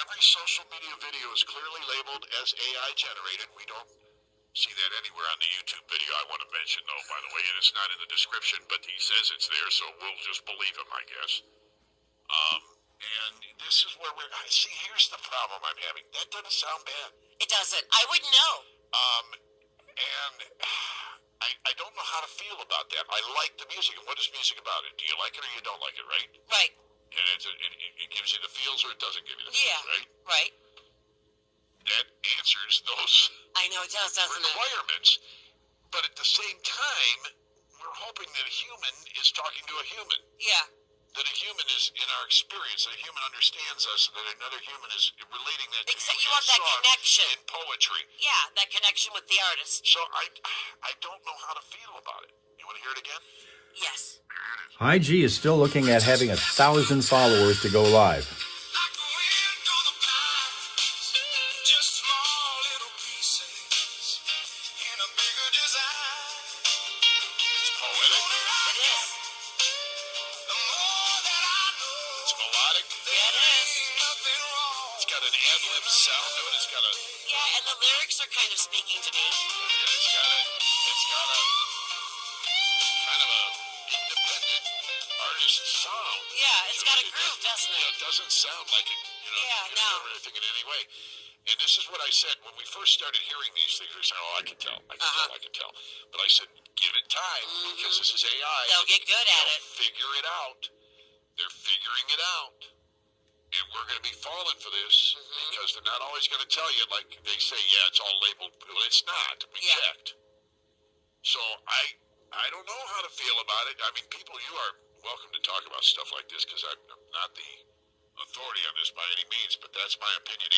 every social media video is clearly labeled as AI generated. We don't see that anywhere on the YouTube video. I want to mention, though, by the way, and it's not in the description, but he says it's there, so we'll just believe him, I guess. And this is where see, here's the problem I'm having. That doesn't sound bad. It doesn't. I wouldn't know. And I don't know how to feel about that. I like the music, and what is music about it? Do you like it or you don't like it, right? Right. And it gives you the feels or it doesn't give you the feels, right? Right. That answers those I know it does, doesn't requirements. But at the same time, we're hoping that a human is talking to a human. Yeah. That a human is, in our experience, a human understands us, and that another human is relating that to Except you want that connection. In poetry. Yeah, that connection with the artist. So I don't know how to feel about it. You want to hear it again? Yes. IG is still looking at having 1,000 followers to go live. Kind of speaking to me. It's got a kind of a independent artist sound. Yeah, it's got a groove, doesn't it? It doesn't sound like it, no. Anything in any way. And this is what I said when we first started hearing these things. We said, "Oh, I can tell, I can tell." But I said, "Give it time because this is AI. They'll get good at it. Figure it out. They're figuring it out." And we're going to be falling for this because they're not always going to tell you, like they say, yeah, it's all labeled. Well, it's not. We checked. So I don't know how to feel about it. I mean, people, you are welcome to talk about stuff like this because I'm not the authority on this by any means, but that's my opinion.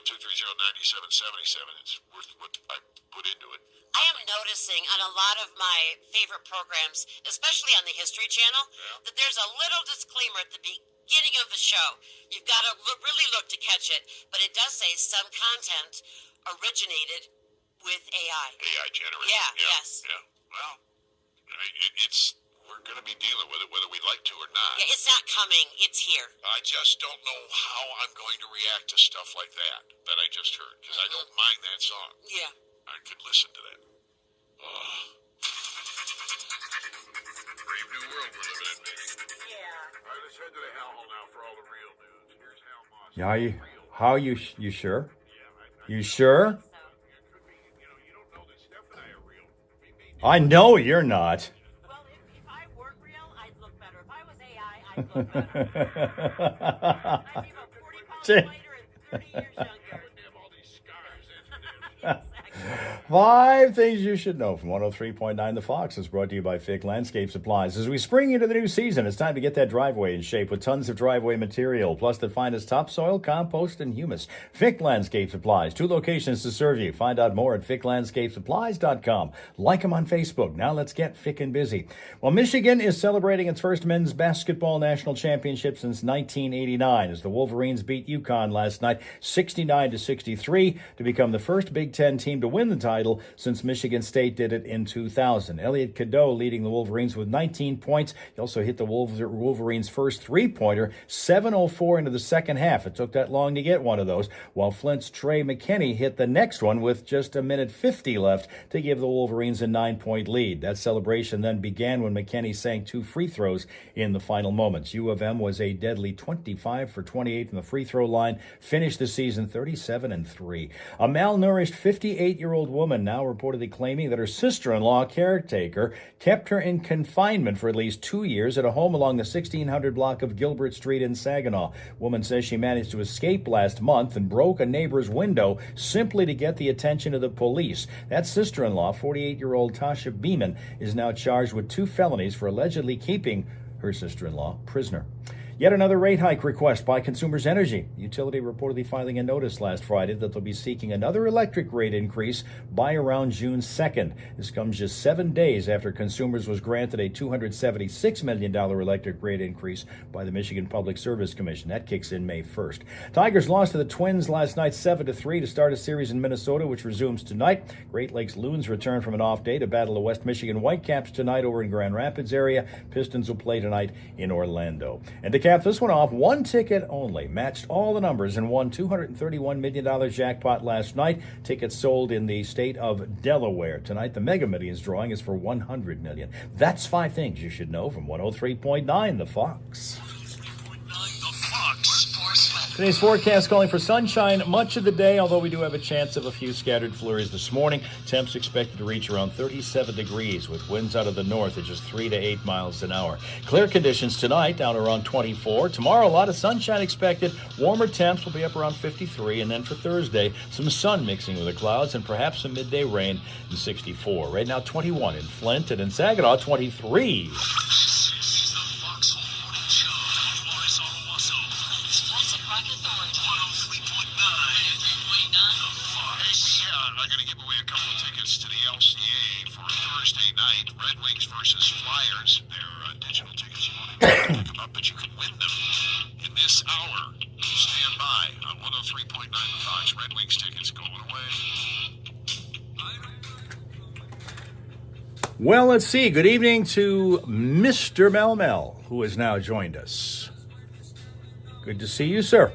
810-230-9777. It's worth what I put into it. I am noticing on a lot of my favorite programs, especially on the History Channel, that there's a little disclaimer at the beginning of the show. You've got to really look to catch it, but it does say some content originated with AI. AI generated. Yes. Yeah. Well, we're going to be dealing with it whether we like to or not. Yeah, it's not coming. It's here. I just don't know how I'm going to react to stuff like that I just heard because I don't mind that song. Yeah. I could listen to that. Oh. Brave new world we're living in, baby. Yeah. All right, let's head to the Hal Hall now for all the real news. Here's Hal Maas. You sure? You sure? You don't know that Steph and I are real. I know you're not. Well, if I weren't real, I'd look better. If I was AI, I'd look better. I'd be about 40 pounds lighter and 30 years younger. Have all these scars Exactly. 5 things you should know from 103.9 The Fox is brought to you by Fick Landscape Supplies. As we spring into the new season, it's time to get that driveway in shape with tons of driveway material, plus the finest topsoil, compost, and humus. Fick Landscape Supplies, 2 locations to serve you. Find out more at ficklandscapesupplies.com. Like them on Facebook. Now let's get Fick and busy. Well, Michigan is celebrating its first men's basketball national championship since 1989 as the Wolverines beat UConn last night 69-63 to become the first Big Ten team to win the title since Michigan State did it in 2000. Elliot Cadeau leading the Wolverines with 19 points. He also hit the Wolverines' first three-pointer, 7:04 into the second half. It took that long to get one of those, while Flint's Trey McKinney hit the next one with just a minute 50 left to give the Wolverines a 9-point lead. That celebration then began when McKinney sank 2 free throws in the final moments. U of M was a deadly 25 for 28 from the free throw line, finished the season 37-3. A malnourished 58-year-old woman now reportedly claiming that her sister-in-law caretaker kept her in confinement for at least 2 years at a home along the 1600 block of Gilbert Street in Saginaw. Woman says she managed to escape last month and broke a neighbor's window simply to get the attention of the police. That sister-in-law, 48-year-old Tasha Beeman, is now charged with 2 felonies for allegedly keeping her sister-in-law prisoner. Yet another rate hike request by Consumers Energy. The utility reportedly filing a notice last Friday that they'll be seeking another electric rate increase by around June 2nd. This comes just 7 days after Consumers was granted a $276 million electric rate increase by the Michigan Public Service Commission. That kicks in May 1st. Tigers lost to the Twins last night 7-3 to start a series in Minnesota, which resumes tonight. Great Lakes Loons return from an off day to battle the West Michigan Whitecaps tonight over in Grand Rapids area. Pistons will play tonight in Orlando. And to cap this one off. One ticket only. Matched all the numbers and won $231 million jackpot last night. Tickets sold in the state of Delaware. Tonight, the Mega Millions drawing is for $100 million. That's 5 things you should know from 103.9 The Fox. Today's forecast calling for sunshine much of the day, although we do have a chance of a few scattered flurries this morning. Temps expected to reach around 37 degrees with winds out of the north at just 3 to 8 miles an hour. Clear conditions tonight, down around 24. Tomorrow, a lot of sunshine expected. Warmer temps will be up around 53. And then for Thursday, some sun mixing with the clouds and perhaps some midday rain in 64. Right now, 21 in Flint, and in Saginaw, 23. But you can win them in this hour. Stand by on 103.9 The Fox. Red Wings tickets going away. Well, let's see. Good evening to Mr. Mel, who has now joined us. Good to see you, sir.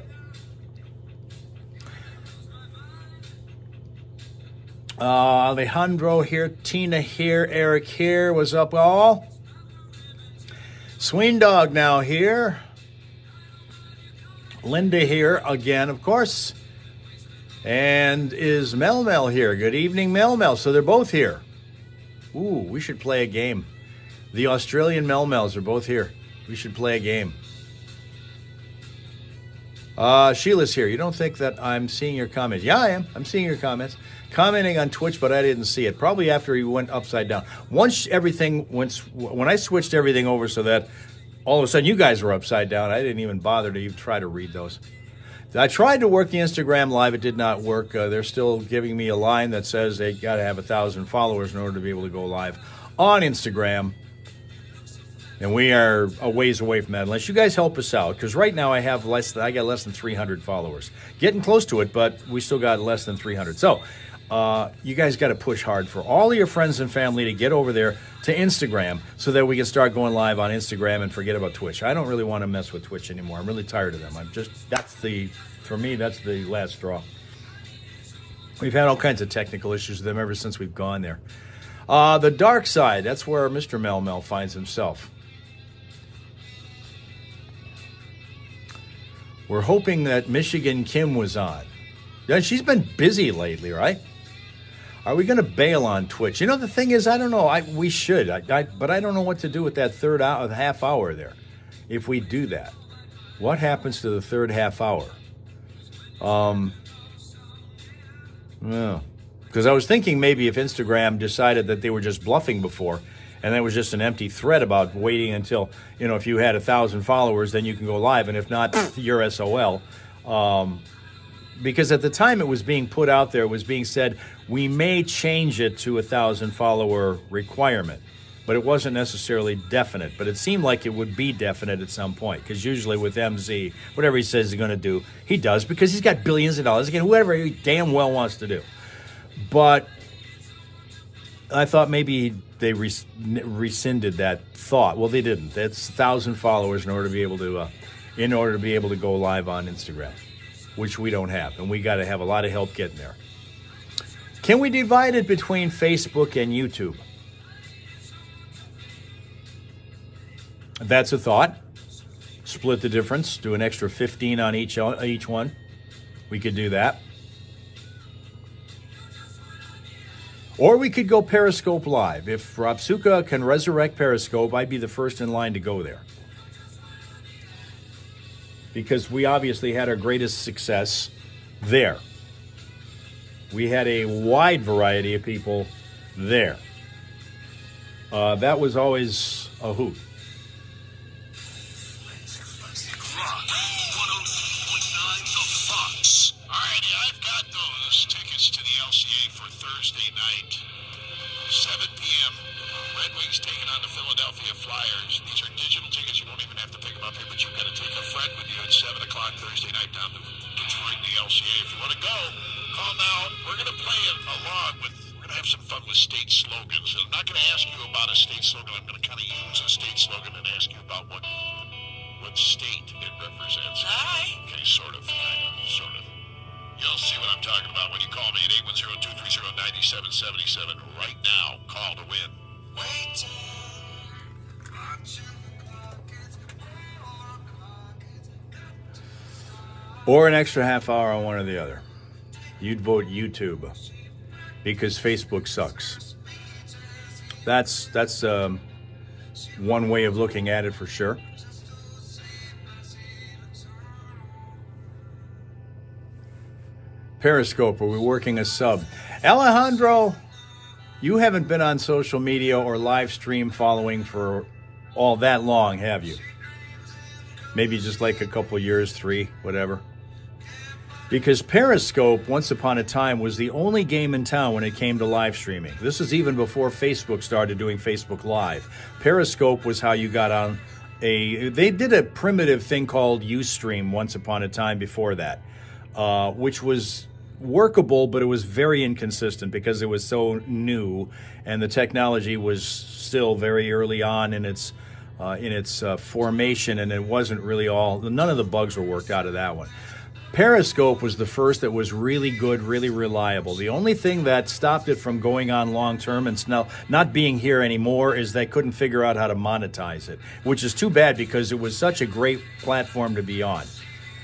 Alejandro here, Tina here, Eric here. What's up, all? Sween Dog now here. Linda here again, of course. And is Mel here? Good evening, Mel. So they're both here. Ooh, we should play a game. The Australian Mels are both here. We should play a game. Sheila's here. You don't think that I'm seeing your comments? Yeah, I am. I'm seeing your comments. Commenting on Twitch, but I didn't see it. Probably after he went upside down. Once everything went, when I switched everything over so that all of a sudden you guys were upside down, I didn't even bother to even try to read those. I tried to work the Instagram live. It did not work. They're still giving me a line that says they got to have 1,000 followers in order to be able to go live on Instagram. And we are a ways away from that unless you guys help us out. Because right now I got less than 300 followers. Getting close to it, but we still got less than 300. So you guys got to push hard for all of your friends and family to get over there to Instagram so that we can start going live on Instagram and forget about Twitch. I don't really want to mess with Twitch anymore. I'm really tired of them. For me, that's the last straw. We've had all kinds of technical issues with them ever since we've gone there. The dark side, that's where Mr. Mel finds himself. We're hoping that Michigan Kim was on. Yeah, she's been busy lately, right? Are we going to bail on Twitch? You know, the thing is, I don't know. We should, but I don't know what to do with that third hour, half hour there. If we do that, what happens to the third half hour? Because I was thinking maybe if Instagram decided that they were just bluffing before, and that was just an empty threat about waiting until, if you had 1,000 followers, then you can go live, and if not, you're SOL. Because at the time it was being put out there, it was being said, we may change it to 1,000 follower requirement. But it wasn't necessarily definite. But it seemed like it would be definite at some point. Because usually with MZ, whatever he says he's going to do, he does. Because he's got billions of dollars. Again, whatever he damn well wants to do. But I thought maybe they rescinded that thought. Well, they didn't. That's 1,000 followers in order to be able to go live on Instagram, which we don't have, and we got to have a lot of help getting there. Can we divide it between Facebook and YouTube? That's a thought. Split the difference. Do an extra 15 on each one. We could do that. Or we could go Periscope Live. If Robsuka can resurrect Periscope, I'd be the first in line to go there. Because we obviously had our greatest success there. We had a wide variety of people there. That was always a hoot. what state it represents. All right. Okay, sort of, kind of, sort of. You'll see what I'm talking about when you call me at 810-230-9777 right now. Call to win. Or an extra half hour on one or the other. You'd vote YouTube because Facebook sucks. That's one way of looking at it for sure. Periscope, are we working a sub? Alejandro, you haven't been on social media or live stream following for all that long, have you? Maybe just like a couple years, 3, whatever. Because Periscope, once upon a time, was the only game in town when it came to live streaming. This is even before Facebook started doing Facebook Live. Periscope was how you got on they did a primitive thing called Ustream once upon a time before that, which was workable, but it was very inconsistent because it was so new and the technology was still very early on in its formation, and it wasn't really none of the bugs were worked out of that one. Periscope was the first that was really good, really reliable. The only thing that stopped it from going on long term and now not being here anymore is they couldn't figure out how to monetize it, which is too bad because it was such a great platform to be on.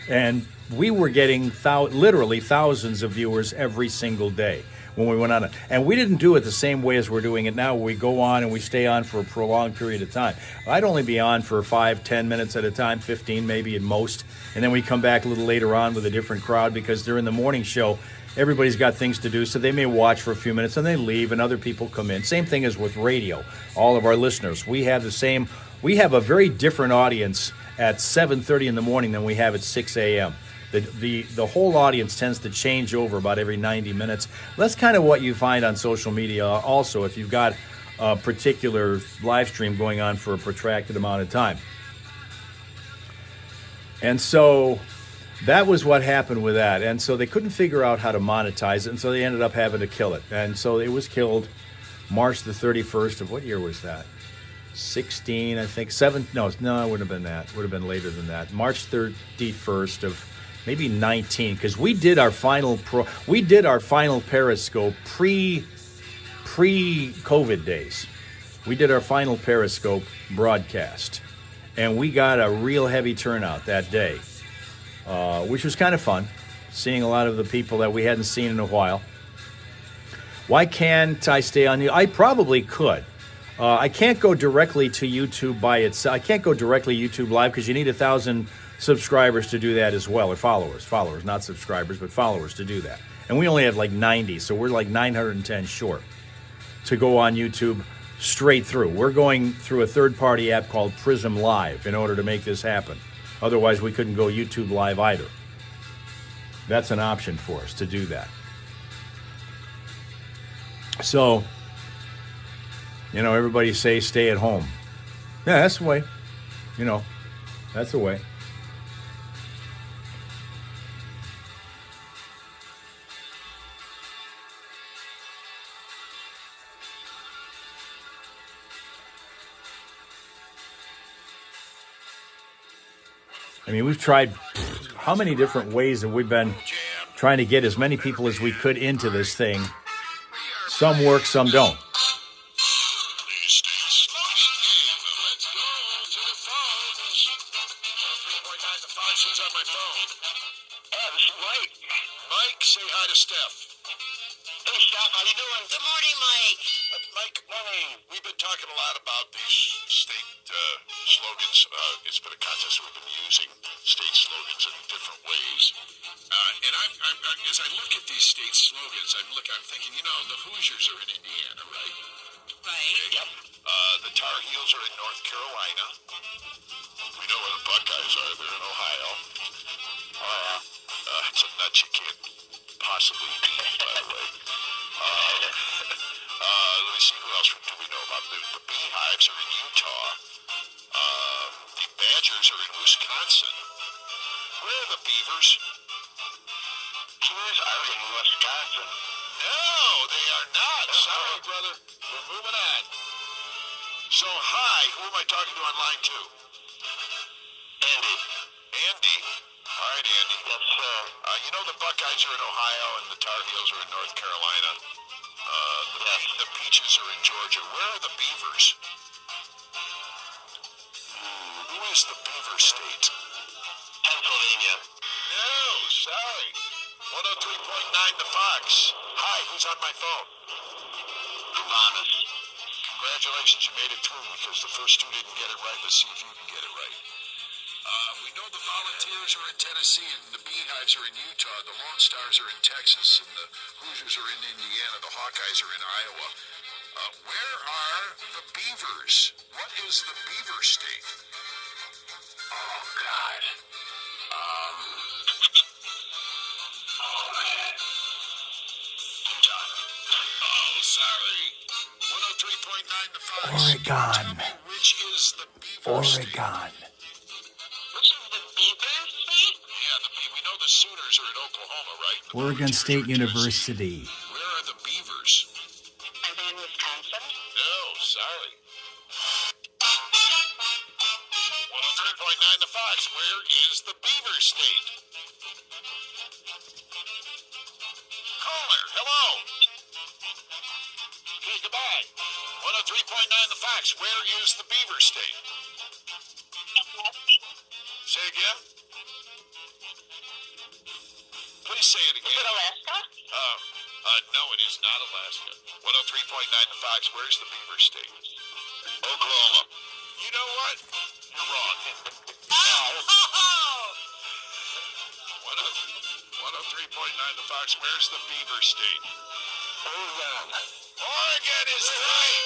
And we were getting literally thousands of viewers every single day when we went on it. And we didn't do it the same way as we're doing it now, where we go on and we stay on for a prolonged period of time. I'd only be on for 5-10 minutes at a time, 15 maybe at most. And then we come back a little later on with a different crowd because during the morning show, everybody's got things to do, so they may watch for a few minutes and they leave and other people come in. Same thing as with radio. All of our listeners, we have a very different audience at 7:30 in the morning than we have at 6 a.m. The whole audience tends to change over about every 90 minutes. That's kind of what you find on social media also if you've got a particular live stream going on for a protracted amount of time. And so that was what happened with that. And so they couldn't figure out how to monetize it, and so they ended up having to kill it. And so it was killed March the 31st of what year was that? 16, I think. No, it wouldn't have been that. It would have been later than that. March 31st of maybe 19, because we did our final Periscope pre-COVID days. We did our final Periscope broadcast, and we got a real heavy turnout that day, which was kind of fun, seeing a lot of the people that we hadn't seen in a while. Why can't I stay on you? I probably could. I can't go directly to YouTube by itself. I can't go directly YouTube Live because you need 1,000 subscribers to do that as well, or followers, not subscribers, but followers to do that. And we only have like 90, so we're like 910 short to go on YouTube straight through. We're going through a third-party app called Prism Live in order to make this happen. Otherwise, we couldn't go YouTube Live either. That's an option for us to do that. So, everybody say stay at home. Yeah, that's the way. That's the way. I mean, we've tried how many different ways have we been trying to get as many people as we could into this thing. Some work, some don't. Mike, say hi to Steph. Hey, Steph, how you doing? Good morning, Mike. Mike, we've been talking a lot about these state slogans. It's been a contest we've been using state slogans in different ways. And I'm as I look at these state slogans, I'm thinking, the Hoosiers are in Indiana, right? Right. Okay. Yep. The Tar Heels are in North Carolina. We know where the Buckeyes are. They're in Ohio. Oh, yeah. It's a nut you can't possibly beat, by the way. Let me see, who else do we know about? The Beehives are in Utah. The Badgers are in Wisconsin. Where are the Beavers? Beavers are in Wisconsin. No, they are not. Sorry, brother. We're moving on. So, hi, who am I talking to on line 2? Andy. Andy. All right, Andy. Yes, sir. You know the Buckeyes are in Ohio and the Tar Heels are in North Carolina. The Peaches are in Georgia. Where are the Beavers? Who is the Beaver State? Pennsylvania. No, sorry. 103.9 The Fox. Hi, who's on my phone? Uranus. Congratulations, you made it through because the first two didn't get it right. Let's see if you can get it right. We know the Volunteers are in Tennessee and the Beehives are in Utah. The Lone Stars are in Texas and the Hoosiers are in Indiana. The Hawkeyes are in Iowa. Where are the Beavers? What is the Beaver State? Oh, God. Utah. Oh, sorry. 103.9 The Fox. Oregon. Tell me which is the Beaver State? Oregon. Which is the Beaver State? Yeah, we know the Sooners are in Oklahoma, right? The Oregon Volunteers State are in Tennessee. University. Where are the Beavers? Are they in Wisconsin? No, sorry. 103.9 The Fox. Where is the Beaver State? Caller, hello. Okay, goodbye. 103.9 The Fox. Where is the Beaver State? Say again? Please say it Is again. it Alaska? No, it is not Alaska. 103.9 The Fox. Where's the Beaver State? Oklahoma. You know what? You're wrong. Oh! 103.9 The Fox. Where's the Beaver State? Oregon. Oregon is right.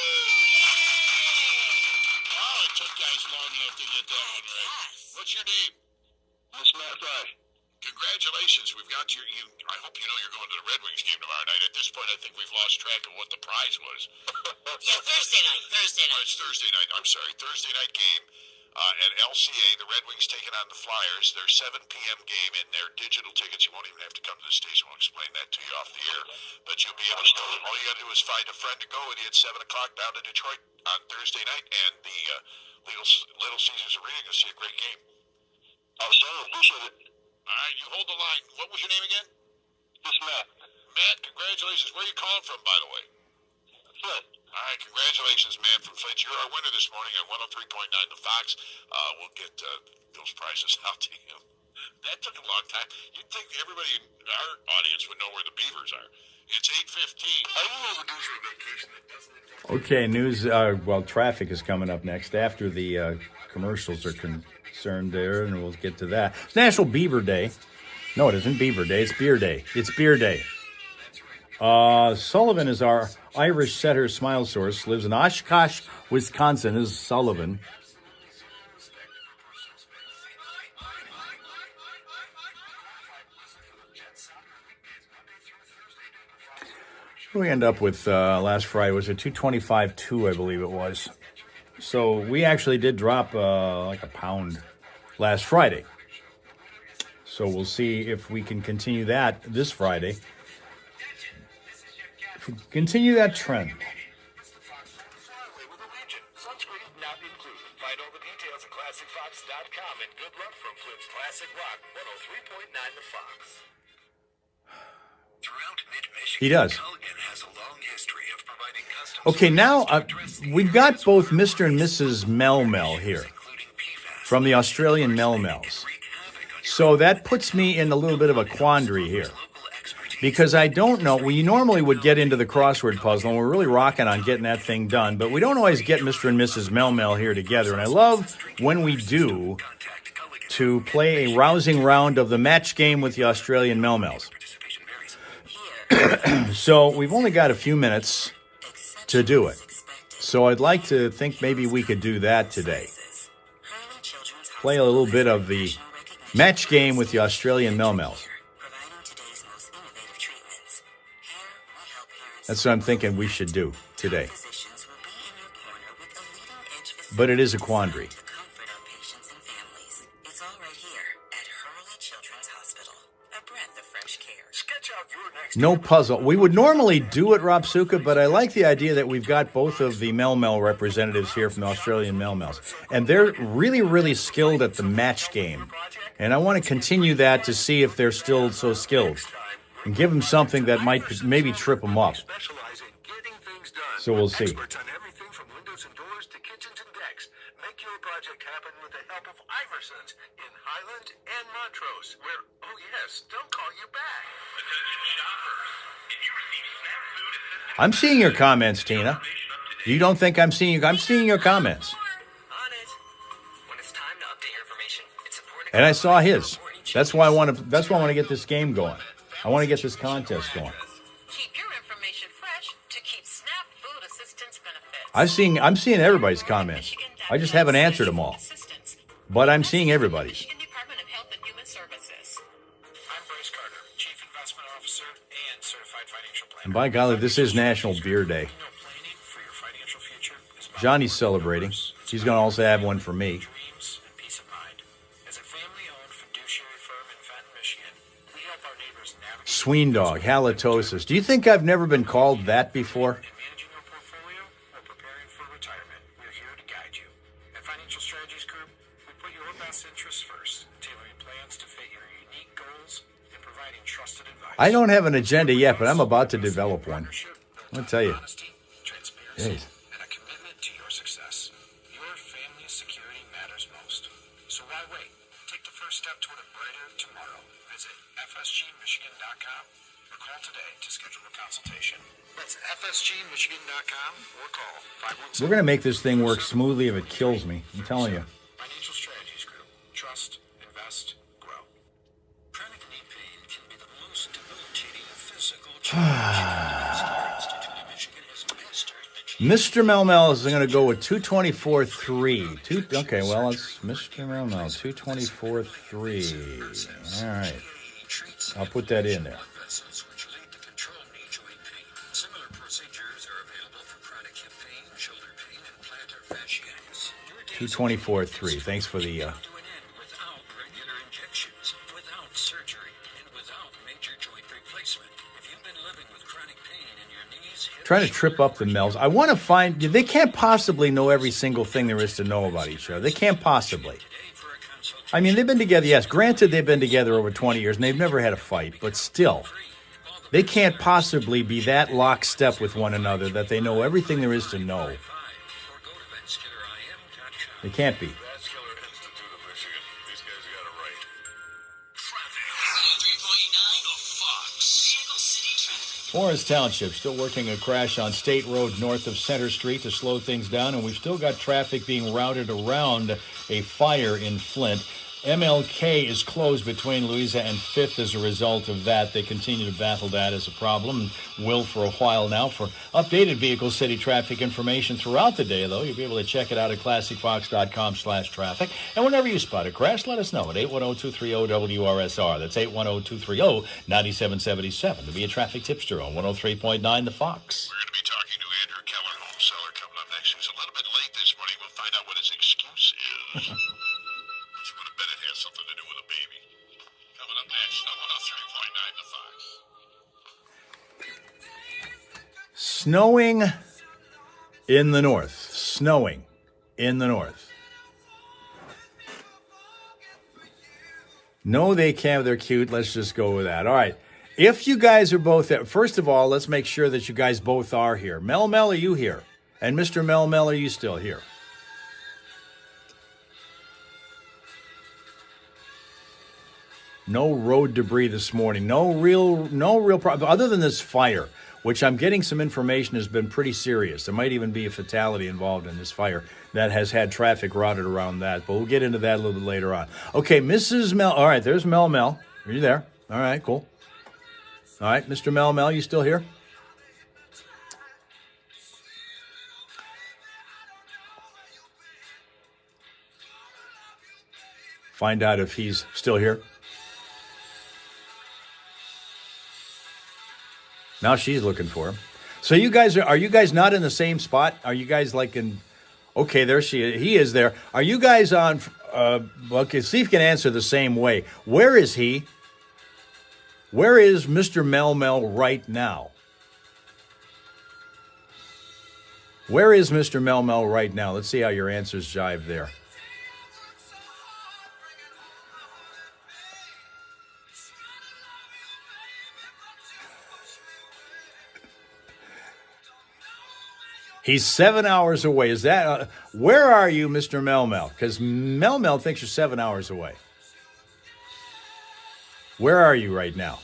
Oh, it took guys long enough to get that one right. Yes. What's your name? Miss Matt Fry. Congratulations. We've got you. I hope you know you're going to the Red Wings game tomorrow night. At this point, I think we've lost track of what the prize was. Yeah, Thursday night. Oh, it's Thursday night. I'm sorry. Thursday night game at LCA. The Red Wings taking on the Flyers. Their 7 p.m. game and their digital tickets. You won't even have to come to the station. We'll explain that to you off the air. But you'll be able to go. All you got to do is find a friend to go with you at 7 o'clock down to Detroit on Thursday night. And the Little Caesars Arena. You'll see a great game. Oh, sir. Appreciate it. All right, you hold the line. What was your name again? Miss Matt. Matt, congratulations. Where are you calling from, by the way? Flint. All right, congratulations, man, from Flint. You're our winner this morning on 103.9 The Fox. We'll get those prizes out to you. That took a long time. You'd think everybody in our audience would know where the Beavers are. It's 8:15. Are you overdue for a vacation that doesn't involve... Okay, news. Traffic is coming up next after the commercials are concerned there, and we'll get to that. It's National Beaver Day. No, it isn't Beaver Day. It's Beer Day. It's Beer Day. Sullivan is our Irish setter smile source. Lives in Oshkosh, Wisconsin. This is Sullivan. What do we end up with last Friday? Was it 225.2, I believe it was. So we actually did drop like a pound last Friday. So we'll see if we can continue that this Friday. If we continue that trend. Sunscreen not included. Find all the details at ClassicFox.com and good luck from Flint's Classic Rock 103.9 The Fox. Throughout mid-Michigan, He does. Culligan has a long history of providing custom Okay, now solutions to address the we've got areas both of Mr. and Mrs. Melmel here including PFAS, from the Australian Melmels. So that puts me in a little bit of a quandary here. local expertise. Because I don't know, we normally would get into the crossword puzzle, and we're really rocking on getting that thing done, but we don't always get Mr. and Mrs. Melmel here together, and I love when we do Contact Culligan. to play a rousing round of the match game with the Australian Melmels. Participation varies. So we've only got a few minutes to do it. So I'd like to think maybe we could do that today. Play a little bit of the match game with the Australian Melmels. That's what I'm thinking we should do today. But it is a quandary. It's all right here at Hurley Children's Hospital. A breath of fresh care. Sketch out your next No puzzle. We would normally do it, Rob Suka, but I like the idea that we've got both of the Mel Mel representatives here from the Australian Mel Mels. And they're really, really skilled at the match game. And I want to continue that to see if they're still so skilled. And give them something that might maybe trip them up. specialize in getting things done. So we'll see. Experts on everything from windows and doors to kitchens and decks. Make your project happen with the help of Iversons in Highland and Montrose, where, oh yes, they'll call you back. Attention shoppers. If you receive SNAP food assistance, I'm seeing your comments, Tina. You don't think I'm seeing you? I'm seeing your comments. On it. When it's time to update your information, it's important to And I saw his. That's why I want to get this game going. I want to get this contest going. Keep your information fresh to keep SNAP food assistance benefits. I'm seeing everybody's comments. I just haven't answered them all. But I'm seeing everybody's. Michigan Department of Health and Human Services. I'm Bryce Carter, Chief Investment Officer and Certified Financial Planner. And by golly, this is National Beer Day. Planning for your financial future is about Johnny's celebrating. He's going to also have one for me. dreams and peace of mind. As a family-owned fiduciary firm in Fenton, Michigan, we help our neighbors navigate Sween dog, halitosis. Do you think I've never been called that before? in managing your portfolio or preparing for retirement. We're here to guide you. At Financial Strategies Group, we put your best interests first, tailoring plans to fit your unique goals and providing trusted advice. I don't have an agenda yet, but I'm about to develop one. Partnership built I'll tell you. on honesty, transparency, Jeez. and a commitment to your success. Your family's security matters most. So why wait? Take the first step toward a brighter tomorrow. Visit fsgmichigan.com or call today to schedule a consultation. That's fsgmichigan.com or call 517. We're going to make this thing work smoothly if it kills me. I'm telling you. Financial Strategies Group. Trust, invest, grow. Chronic knee pain can be the most debilitating physical challenge. Institute of Michigan has mastered the Mr. Mel Mel is going to go with 224.3. Okay, well, it's Mr. Mel Mel, 224.3. All right. I'll put that in there. vessels which lead to control knee joint pain. Similar procedures are available for chronic hip pain, shoulder pain, and plantar fasciitis. Your days 224.3. Thanks for the. to an end without regular injections, without surgery, and without major joint replacement. If you've been living with chronic pain in your knees, hips, Trying to trip up the Mels. I want to find. They can't possibly know every single thing there is to know about each other. They can't possibly. today for a consultation. I mean, they've been together. Yes, granted, they've been together over 20 years, and they've never had a fight. But still, they can't possibly be that lockstep with one another that they know everything there is to know. Or go to vascularim.com. They can't be. Vascular Institute of Michigan. These guys got it right. Traffic. 103.9 The Fox. Vehicle City traffic. Forest Township still working a crash on State Road north of Center Street to slow things down, and we've still got traffic being routed around a fire in Flint. MLK is closed between Louisa and 5th as a result of that. They continue to battle that as a problem. Will for a while now. For updated Vehicle City traffic information throughout the day, though, you'll be able to check it out at classicfox.com/traffic. And whenever you spot a crash, let us know at 810-230-WRSR. That's 810-230-9777 to be a traffic tipster on 103.9 The Fox. We're going to be talking to Andrew Keller, home seller, coming up next. He's a little bit late this morning. We'll find out what his excuse is. But you would have bet it has something to do with a baby. Coming up next on 103.9 The Fox. Snowing in the north. Snowing in the north. No, they can't. They're cute. Let's just go with that. All right. If you guys are both there, first of all, let's make sure that you guys both are here. Mel Mel, are you here? And Mr. Mel Mel, are you still here? No road debris this morning. No real problem other than this fire, which I'm getting some information has been pretty serious. There might even be a fatality involved in this fire that has had traffic routed around that. But we'll get into that a little bit later on. Okay, Mrs. Mel. All right, there's Mel Mel. Are you there? All right, cool. All right, Mr. Mel Mel, you still here? Find out if he's still here. Now she's looking for him. So you guys are you guys not in the same spot? Are you guys like in? Okay, there she is. He is there. Are you guys on? Okay, see if you can answer the same way. Where is he? Where is Mr. Mel Mel right now? Where is Mr. Mel Mel right now? Let's see how your answers jive there. He's 7 hours away. Is that where are you, Mr. Mel Mel? Because Mel Mel thinks you're 7 hours away. Where are you right now?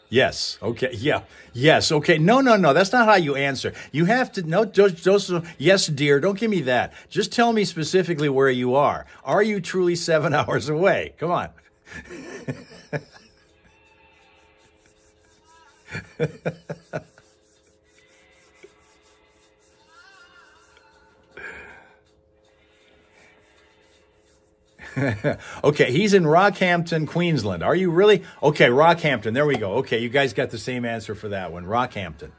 Yes. Okay. Yeah. Yes. Okay. No. That's not how you answer. You have to no. Just yes, dear. Don't give me that. Just tell me specifically where you are. Are you truly 7 hours away? Come on. Okay, he's in Rockhampton, Queensland. Are you really? Okay, Rockhampton. There we go. Okay, you guys got the same answer for that one. Rockhampton.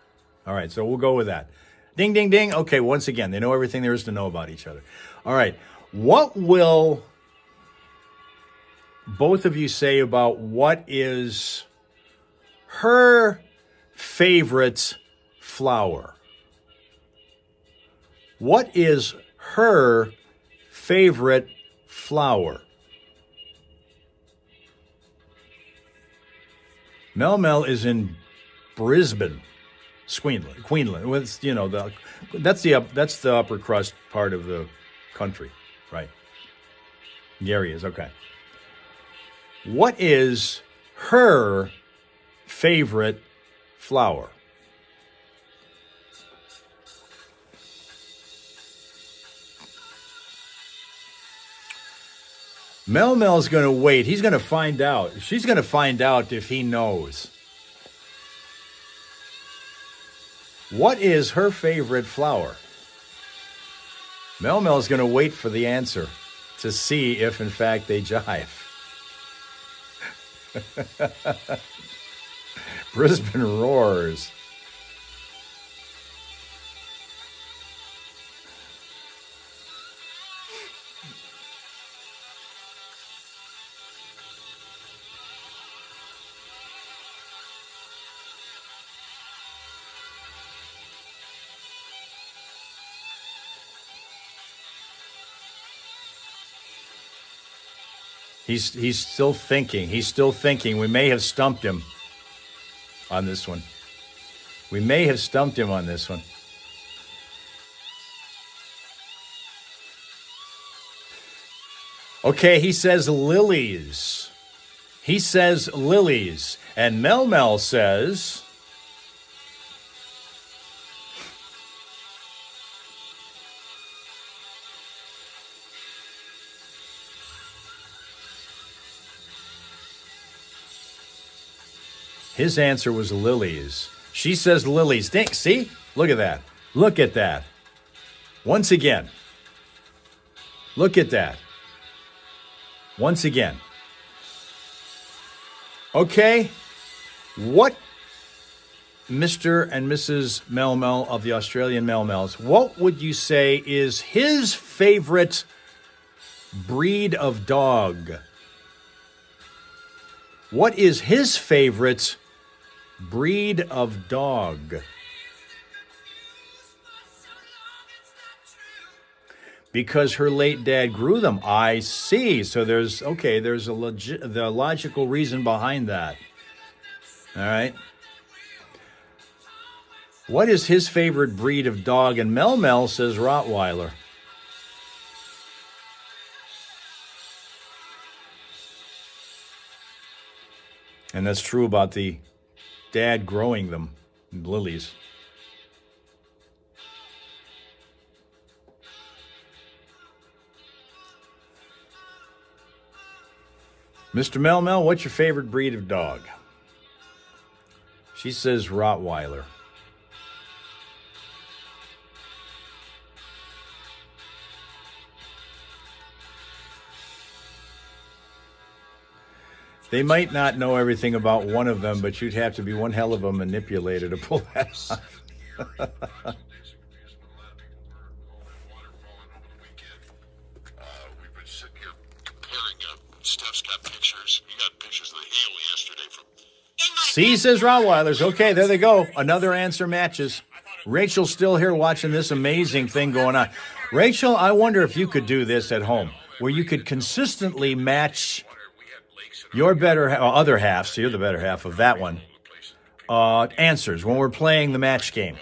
All right, so we'll go with that. Ding, ding, ding. Okay, once again, they know everything there is to know about each other. All right, what will both of you say about what is her favorite flower? What is her favorite flower? Mel Mel is in Brisbane, Queensland. With that's the upper crust part of the country, right? The area is okay. What is her favorite flower? Mel Mel's going to wait. He's going to find out. She's going to find out if he knows. What is her favorite flower? Mel Mel's going to wait for the answer to see if, in fact, they jive. Brisbane roars. He's still thinking. He's still thinking. We may have stumped him on this one. We may have stumped him on this one. Okay, he says lilies. He says lilies. And Mel Mel says... His answer was lilies. She says lilies. See? Look at that. Look at that. Once again. Look at that. Once again. Okay. What, Mr. and Mrs. Mel Mel of the Australian Mel Mels, what would you say is his favorite breed of dog? What is his favorite breed of dog? Because her late dad grew them. I see. So there's the logical reason behind that. All right. What is his favorite breed of dog? And Mel Mel says Rottweiler. And that's true about the dad growing them, lilies. Mr. Mel Mel, what's your favorite breed of dog? She says Rottweiler. They might not know everything about one of them, but you'd have to be one hell of a manipulator to pull that off. Steph's got pictures. You got pictures of the hail yesterday from. C says Rottweilers. Okay, there they go. Another answer matches. Rachel's still here watching this amazing thing going on. Rachel, I wonder if you could do this at home, where you could consistently match your other half, so you're the better half of that one, answers when we're playing the match game.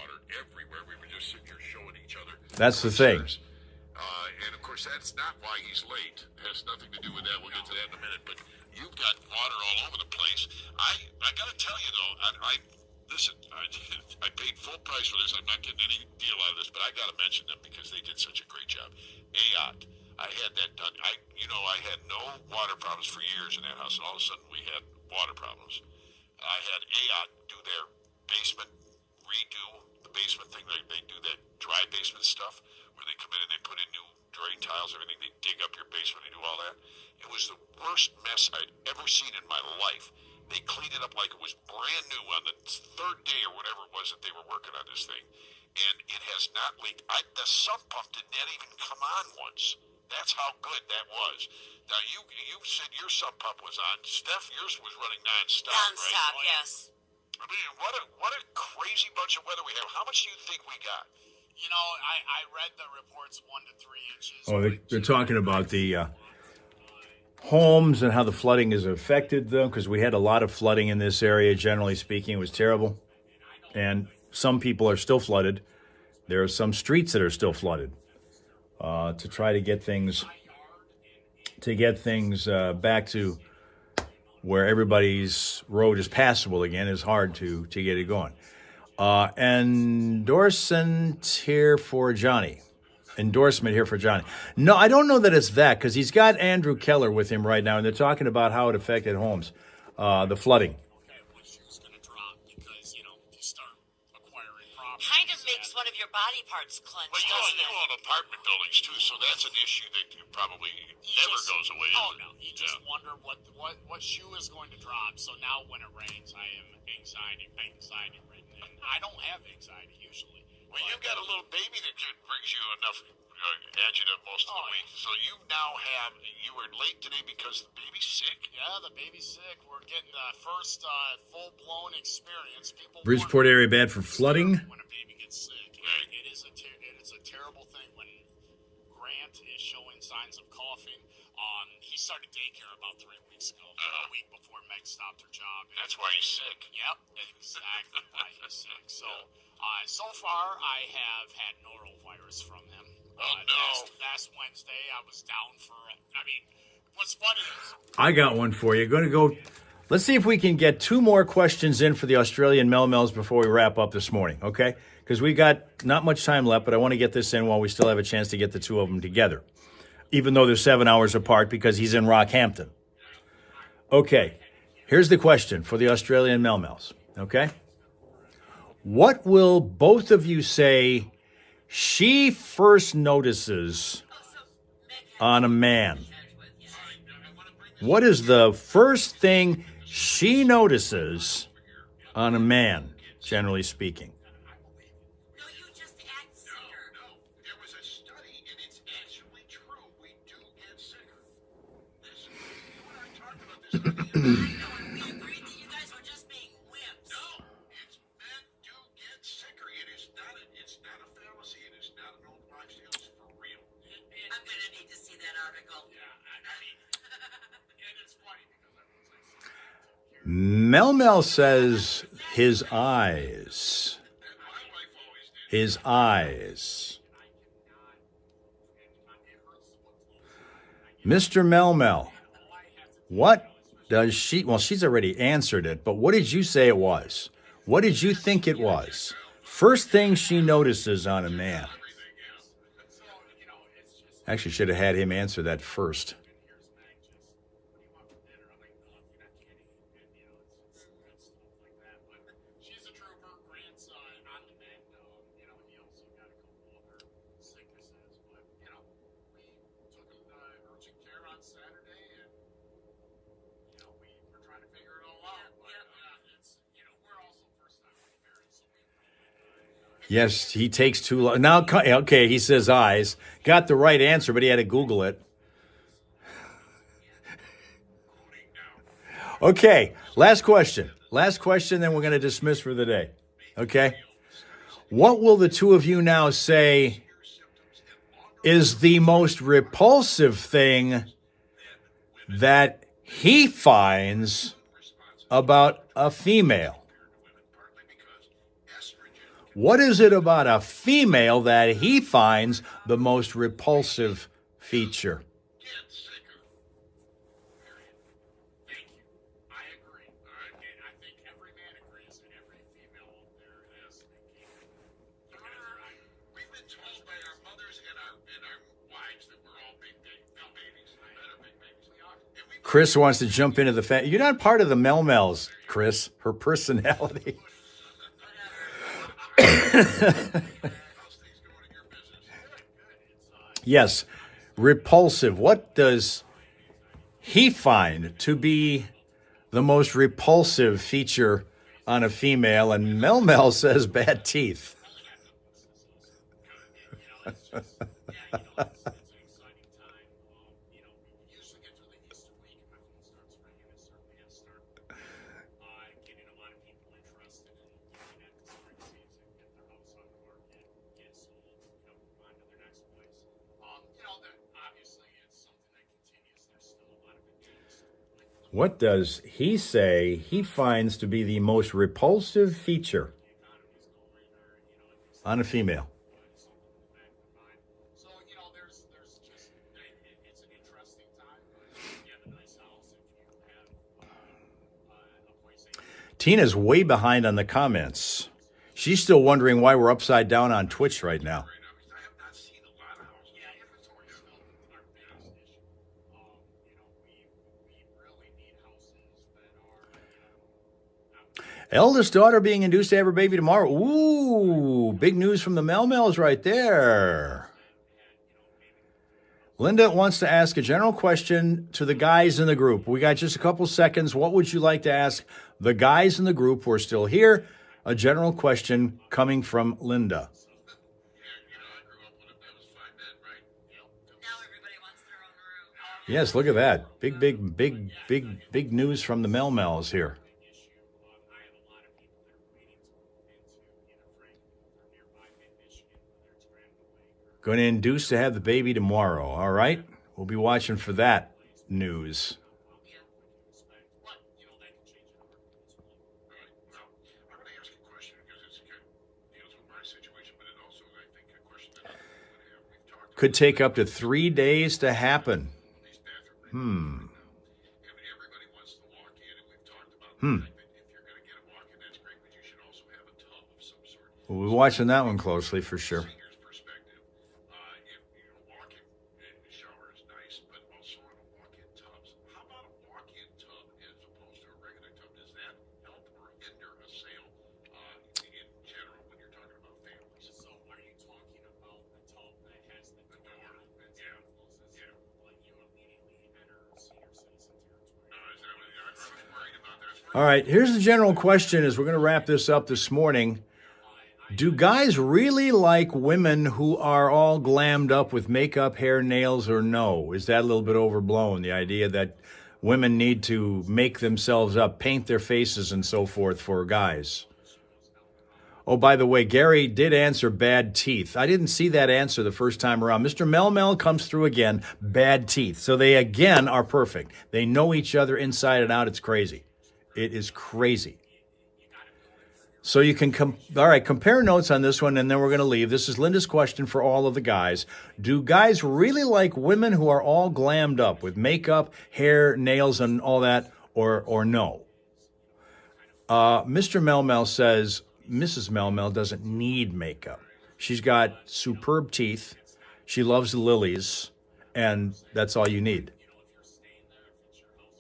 That's the thing. And of course, that's not why he's late. It has nothing to do with that. We'll get to that in a minute. But you've got water all over the place. I got to tell you though, listen. I paid full price for this. I'm not getting any deal out of this, but I got to mention them because they did such a great job. AOT. I had that done. I had no water problems for years in that house, and all of a sudden we had water problems. I had AOT do their basement redo, the basement thing. They do that dry basement stuff where they come in and they put in new drain tiles, everything. They dig up your basement and do all that. It was the worst mess I'd ever seen in my life. They cleaned it up like it was brand new on the third day or whatever it was that they were working on this thing. And it has not leaked. The sump pump did not even come on once. That's how good that was. Now, you said your sump pump was on. Steph, yours was running nonstop, Nonstop, right? yes. I mean, what a crazy bunch of weather we have. How much do you think we got? You know, I read the reports 1 to 3 inches. Oh, they're talking about the homes and how the flooding has affected them, because we had a lot of flooding in this area. Generally speaking, it was terrible. And some people are still flooded. There are some streets that are still flooded. To try to get things back to where everybody's road is passable again is hard to get it going. Endorsement here for Johnny. No, I don't know that it's that, because he's got Andrew Keller with him right now, and they're talking about how it affected homes, the flooding. Okay, what shoe's going to drop because, you start acquiring property. Kind of makes one of your body parts clench, Well, doesn't you it? own apartment buildings, too, so that's an issue that probably never goes away. Oh, no. You just wonder what shoe is going to drop. So now when it rains, I am anxiety ridden. And I don't have anxiety usually. Well, you've got a little baby that brings you enough agita most of the week. So you were late today because the baby's sick? Yeah, the baby's sick. We're getting the first full-blown experience. Bridgeport area bad for flooding. When a baby gets sick. Right. It is a terrible thing when Grant is showing signs of coughing. He started daycare about 3 weeks ago, a week before Meg stopped her job. That's why he's sick. Yep, exactly why he's sick. So, so far I have had norovirus from him. No. Last Wednesday I was down for. What's funny is I got one for you. Going to go. Let's see if we can get 2 more questions in for the Australian Melmels before we wrap up this morning, okay? Because we got not much time left, but I want to get this in while we still have a chance to get the 2 of them together, even though they're 7 hours apart because he's in Rockhampton. Okay, here's the question for the Australian Melmels, okay? What will both of you say she first notices on a man? What is the first thing she notices on a man, generally speaking? No, you just act sicker. No, there was a study, and it's actually true. We do get sicker. Listen, you and I talked about this. I know, and we agreed that you guys were just being wimps. No, it's men do get sicker. It's not a fallacy. It is not an old wives' tale. It's for real. I'm going to need to see that article. and it's funny because Mel says his eyes. His eyes. Mr. Mel, what does she... Well, she's already answered it, but what did you say it was? What did you think it was? First thing she notices on a man. Actually, should have had him answer that first. she's a trooper. Grant's on the mend. He also got a couple other sicknesses, but we took him to urgent care on Saturday, and we're trying to figure it all out. But it's we're also first-time parents, so Yes, he takes too long. Now, okay, he says eyes. Got the right answer, but he had to Google it. Okay, last question. Last question, then we're going to dismiss for the day. Okay? What will the two of you now say is the most repulsive thing that he finds about a female? What is it about a female that he finds the most repulsive feature? Thank you. I agree. And I think every man agrees and every female out there is thinking. We've been told by our mothers and our wives that we're all big babies. Men are big babies. We are. And we Chris wants to jump into the You're not part of the Mel-Mels, Chris. Her personality. how's things going in your business? Yes, repulsive. What does he find to be the most repulsive feature on a female? And Mel says bad teeth. It's an exciting time. We usually get through the Easter week and my phone starts ringing. It certainly has started getting a lot of people interested in looking at the spring season, get their house on the market, get sold, move on to their next place. That obviously it's something that continues. There's still a lot of interest. What does he say he finds to be the most repulsive feature on a female? So, there's just, it's an interesting time. If you have a nice house, if you have a place that you Tina's way behind on the comments. She's still wondering why we're upside down on Twitch right now. I have not seen a lot of houses. Yeah, inventory is still our biggest issue. We really need houses that are, Eldest daughter being induced to have her baby tomorrow. Ooh, big news from the Mel-Mels right there. Linda wants to ask a general question to the guys in the group. We got just a couple seconds. What would you like to ask the guys in the group who are still here? A general question coming from Linda. Yeah, I grew up with them. That was 5 men, right? Now everybody wants their own room. Yes, look at that. Big news from the Mel-Mels here. issue. I have a lot of people that are waiting to move into either Franklin or nearby mid-Michigan, whether it's Grand Lake or Going to induce to have the baby tomorrow. All right. We'll be watching for that news. what, that can change in a heartbeat as well. All right. Well, I'm going to ask a question because it's kind of deals with my situation, but it also, I think, a question that other people would have. We've talked Could take up to 3 days to happen. about these bathroom and everybody wants to walk in, and we've talked about the fact that if you're going to get a walk in, that's great, but you should also have a tub of some sort. We'll be watching that one closely for sure. Singer's perspective, if walk-in shower is nice, but also on a walk-in tubs. How about a walk-in tub as opposed to a regular tub? Does that help or hinder a sale in general when you're talking about families? So, are you talking about the tub that has the door door, opens yeah, and closes? yeah. But you immediately enter senior citizen territory. Is that what I was worried about? That. All right. Here's the general question as we're going to wrap this up this morning. Do guys really like women who are all glammed up with makeup, hair, nails, or no? Is that a little bit overblown? The idea that women need to make themselves up, paint their faces, and so forth for guys. Oh, by the way, Gary did answer bad teeth. I didn't see that answer the first time around. Mr. Mel comes through again, bad teeth. So they again are perfect. They know each other inside and out. It's crazy. It is crazy. So you can compare notes on this one, and then we're going to leave. This is Linda's question for all of the guys. Do guys really like women who are all glammed up with makeup, hair, nails, and all that, or no? Mr. Mel says Mrs. Mel doesn't need makeup. She's got superb teeth. She loves the lilies, and that's all you need.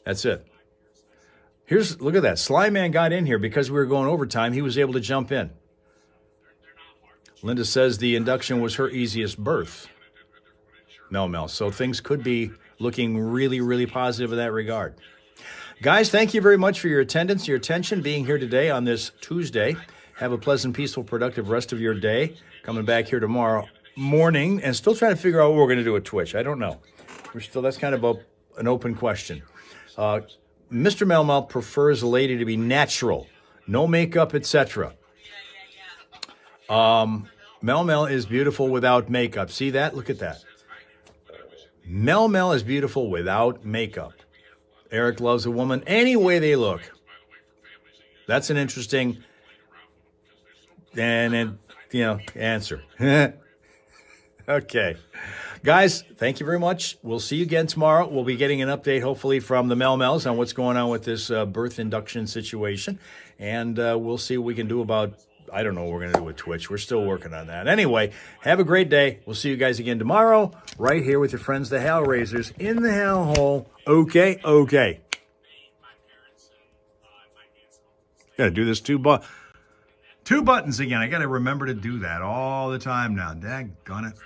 That's it. Look at that. Sly Man got in here because we were going overtime. He was able to jump in. Linda says the induction was her easiest birth. Mel. So things could be looking really, really positive in that regard. Guys, thank you very much for your attendance, your attention, being here today on this Tuesday. Have a pleasant, peaceful, productive rest of your day. Coming back here tomorrow morning and still trying to figure out what we're going to do at Twitch. I don't know. That's kind of an open question. Mr. Melmel prefers a lady to be natural, no makeup, etc. Mel is beautiful without makeup. See that? Look at that. Mel is beautiful without makeup. Eric loves a woman any way they look. That's an interesting answer. Okay. Guys, thank you very much. We'll see you again tomorrow. We'll be getting an update, hopefully, from the Melmels on what's going on with this birth induction situation. And we'll see what we can do about, I don't know what we're going to do with Twitch. We're still working on that. Anyway, have a great day. We'll see you guys again tomorrow, right here with your friends, the Hal Raisers, in the Hal Hole. Okay. My parents and my aunts and uncles. Got to do this two buttons again. I got to remember to do that all the time now. Daggone it.